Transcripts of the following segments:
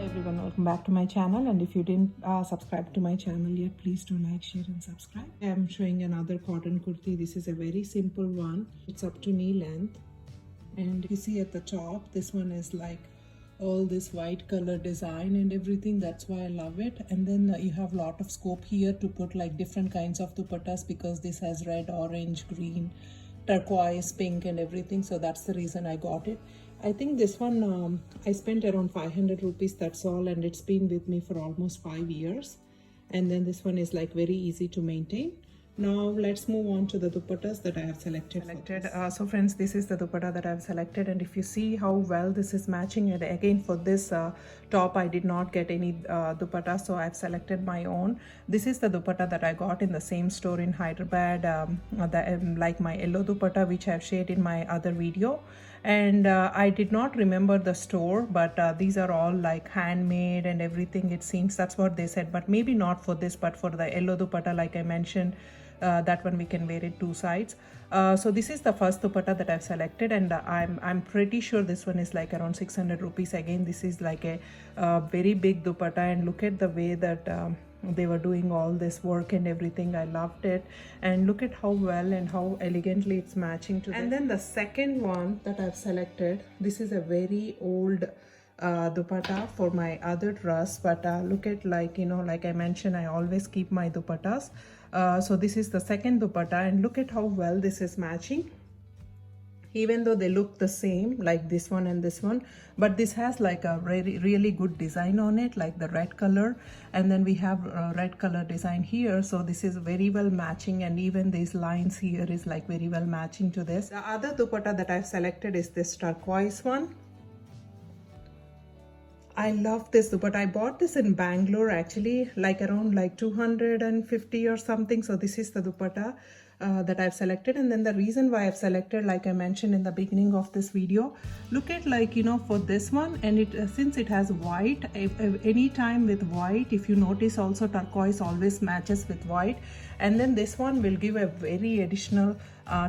Hello everyone, welcome back to my channel, and if you didn't subscribe to my channel yet, please do like, share and subscribe. I am showing another cotton kurti. This is a very simple one. It's up to knee length, and you see at the top this one is like all this white color design and everything. That's why I love it. And then you have a lot of scope here to put like different kinds of dupattas, because this has red, orange, green, turquoise, pink and everything. So that's the reason I got it. I think this one I spent around 500 rupees, that's all, and it's been with me for almost 5 years. And then this one is like very easy to maintain. Now let's move on to the dupattas that I have selected. So friends, this is the dupatta that I have selected, and if you see how well this is matching, and again for this top I did not get any dupatta, so I have selected my own. This is the dupatta that I got in the same store in Hyderabad, like my yellow dupatta which I have shared in my other video. And I did not remember the store, but these are all like handmade and everything, it seems. That's what they said, but maybe not for this, but for the yellow dupatta, like I mentioned, that one we can wear it two sides. So this is the first dupatta that I've selected, and I'm pretty sure this one is like around 600 rupees. Again, this is like a very big dupatta, and look at the way that they were doing all this work and everything. I loved it, and look at how well and how elegantly it's matching to this. And then the second one that I've selected, this is a very old dupatta for my other dress, but look at, like, you know, like I mentioned, I always keep my dupattas. So this is the second dupatta, and look at how well this is matching. Even though they look the same, like this one and this one, but this has like a really good design on it, like the red color, and then we have a red color design here. So this is very well matching, and even these lines here is like very well matching to this. The other dupatta that I've selected is this turquoise one. I love this dupatta. I bought this in Bangalore actually, like around like 250 or something. So this is the dupatta that I've selected. And then the reason why I've selected, like I mentioned in the beginning of this video, look at, like, you know, for this one, and it since it has white, any time with white, if you notice also turquoise always matches with white, and then this one will give a very additional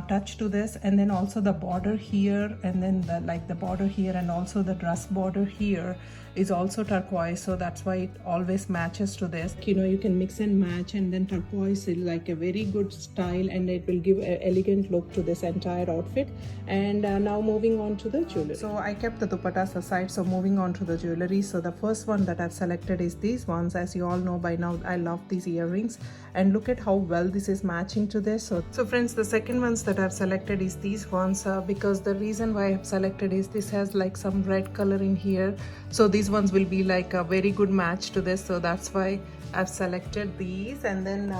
touch to this. And then also the border here, and then the border here, and also the dress border here is also turquoise, so that's why it always matches to this. You know, you can mix and match, and then turquoise is like a very good style, and it will give an elegant look to this entire outfit. And now moving on to the jewelry. So I kept the dupattas aside, so moving on to the jewelry. So the first one that I've selected is these ones. As you all know by now, I love these earrings, and look at how well this is matching to this. So friends, the second ones that I've selected is these ones, because the reason why I've selected is this has like some red color in here, so these ones will be like a very good match to this, so that's why I've selected these. And then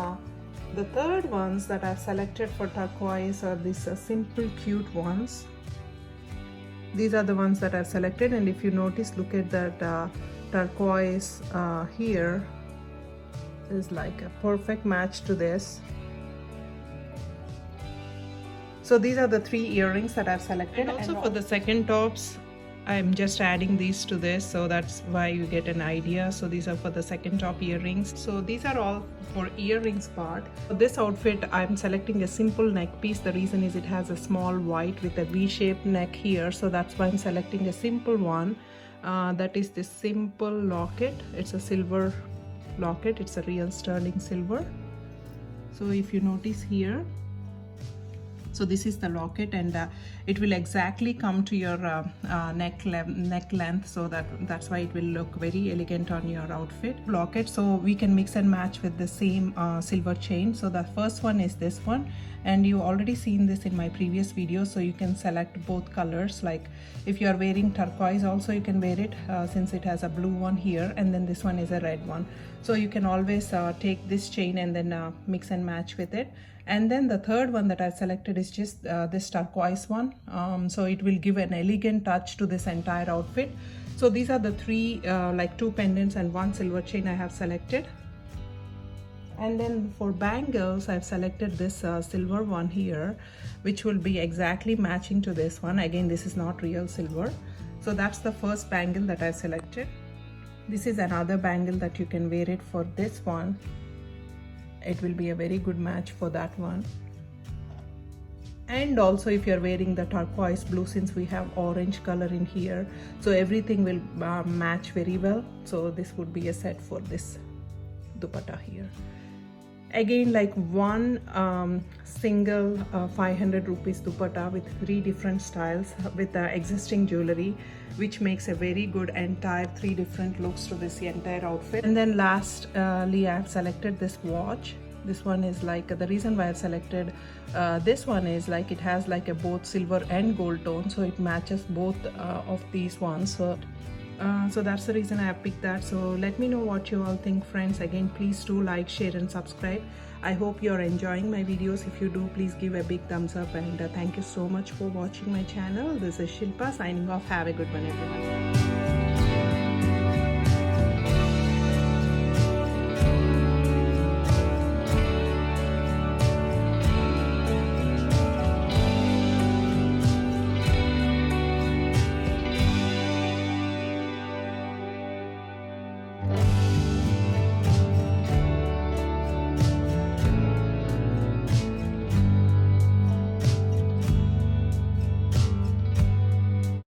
the third ones that I've selected for turquoise are these simple cute ones. These are the ones that I've selected, and if you notice, look at that turquoise here is like a perfect match to this. So these are the three earrings that I've selected. And also for the second tops, I'm just adding these to this, so that's why you get an idea. So these are for the second top earrings. So these are all for earrings part. For this outfit, I'm selecting a simple neck piece. The reason is it has a small white with a V-shaped neck here, so that's why I'm selecting a simple one. That is this simple locket. It's a silver locket. It's a real sterling silver. So if you notice here, so this is the locket, and it will exactly come to your neck length, so that's why it will look very elegant on your outfit. Locket, so we can mix and match with the same silver chain. So the first one is this one, and you already seen this in my previous video, so you can select both colors. Like if you are wearing turquoise also, you can wear it, since it has a blue one here, and then this one is a red one, so you can always take this chain and then mix and match with it. And then the third one that I've selected is just this turquoise one, so it will give an elegant touch to this entire outfit. So these are the three, like two pendants and one silver chain I have selected. And then for bangles, I've selected this silver one here, which will be exactly matching to this one. Again, this is not real silver. So that's the first bangle that I've selected. This is another bangle that you can wear it for this one. It will be a very good match for that one. And also if you're wearing the turquoise blue, since we have orange color in here, so everything will match very well. So this would be a set for this dupatta here. Again, like one single 500 rupees dupatta with 3 different styles with the existing jewelry, which makes a very good entire 3 different looks to this entire outfit. And then lastly, I've selected this watch. This one is like, the reason why I've selected this one is like it has like a both silver and gold tone, so it matches both of these ones. So that's the reason I have picked that. So let me know what you all think, friends. Again, please do like, share and subscribe. I hope you're enjoying my videos. If you do, please give a big thumbs up, and thank you so much for watching my channel. This is Shilpa signing off. Have a good one, everyone.